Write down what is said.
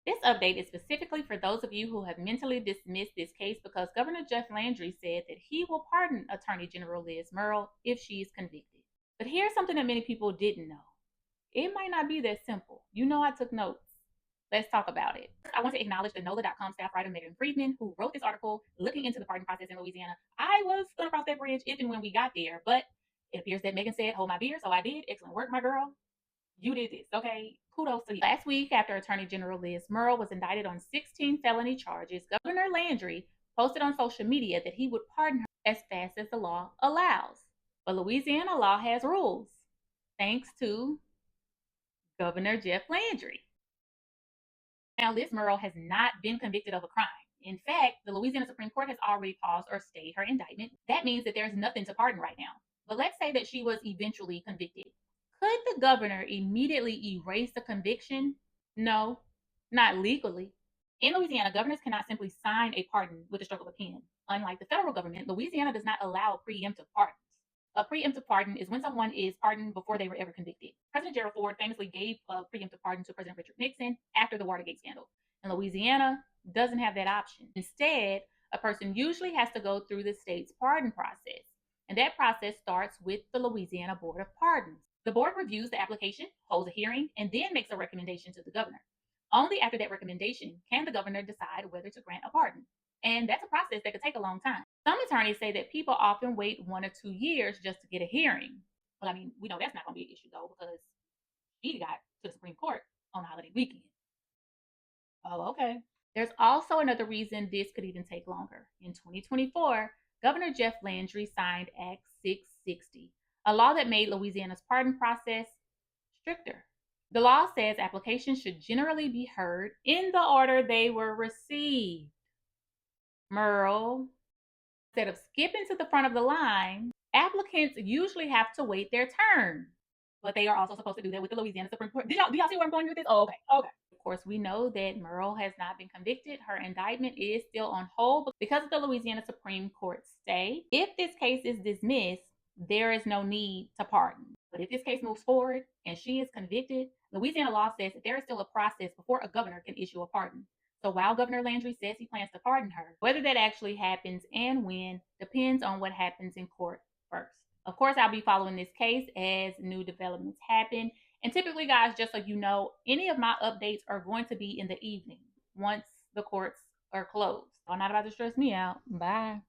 This update is specifically for those of you who have mentally dismissed this case because Governor Jeff Landry said that he will pardon Attorney General Liz Murrill if she is convicted. But here's something that many people didn't know. It might not be that simple. You know I took notes. Let's talk about it. I want to acknowledge the NOLA.com staff writer Megan Friedman, who wrote this article looking into the pardon process in Louisiana. I was going to cross that bridge if and when we got there, but it appears that Megan said, hold my beer, so I did. Excellent work, my girl. You did this, okay? Kudos to you. Last week, after Attorney General Liz Murrill was indicted on 16 felony charges, Governor Landry posted on social media that he would pardon her as fast as the law allows. But Louisiana law has rules, thanks to Governor Jeff Landry. Now, Liz Murrill has not been convicted of a crime. In fact, the Louisiana Supreme Court has already paused or stayed her indictment. That means that there's nothing to pardon right now. But let's say that she was eventually convicted. Could the governor immediately erase the conviction? No, not legally. In Louisiana, governors cannot simply sign a pardon with a stroke of a pen. Unlike the federal government, Louisiana does not allow preemptive pardons. A preemptive pardon is when someone is pardoned before they were ever convicted. President Gerald Ford famously gave a preemptive pardon to President Richard Nixon after the Watergate scandal. And Louisiana doesn't have that option. Instead, a person usually has to go through the state's pardon process. And that process starts with the Louisiana Board of Pardons. The board reviews the application, holds a hearing, and then makes a recommendation to the governor. Only after that recommendation can the governor decide whether to grant a pardon. And that's a process that could take a long time. Some attorneys say that people often wait 1 or 2 years just to get a hearing. Well, I mean, we know that's not going to be an issue, though, because she got to the Supreme Court on holiday weekend. Oh, okay. There's also another reason this could even take longer. In 2024, Governor Jeff Landry signed Act 660, a law that made Louisiana's pardon process stricter. The law says applications should generally be heard in the order they were received. Murrill, instead of skipping to the front of the line, applicants usually have to wait their turn. But they are also supposed to do that with the Louisiana Supreme Court. Do y'all see where I'm going with this? Oh, okay. Of course, we know that Murrill has not been convicted. Her indictment is still on hold because of the Louisiana Supreme Court stay. If this case is dismissed, there is no need to pardon. But if this case moves forward and she is convicted, Louisiana law says that there is still a process before a governor can issue a pardon. So while Governor Landry says he plans to pardon her, whether that actually happens and when depends on what happens in court first. Of course, I'll be following this case as new developments happen. And typically, guys, just so you know, any of my updates are going to be in the evening once the courts are closed. I'm not about to stress me out. Bye.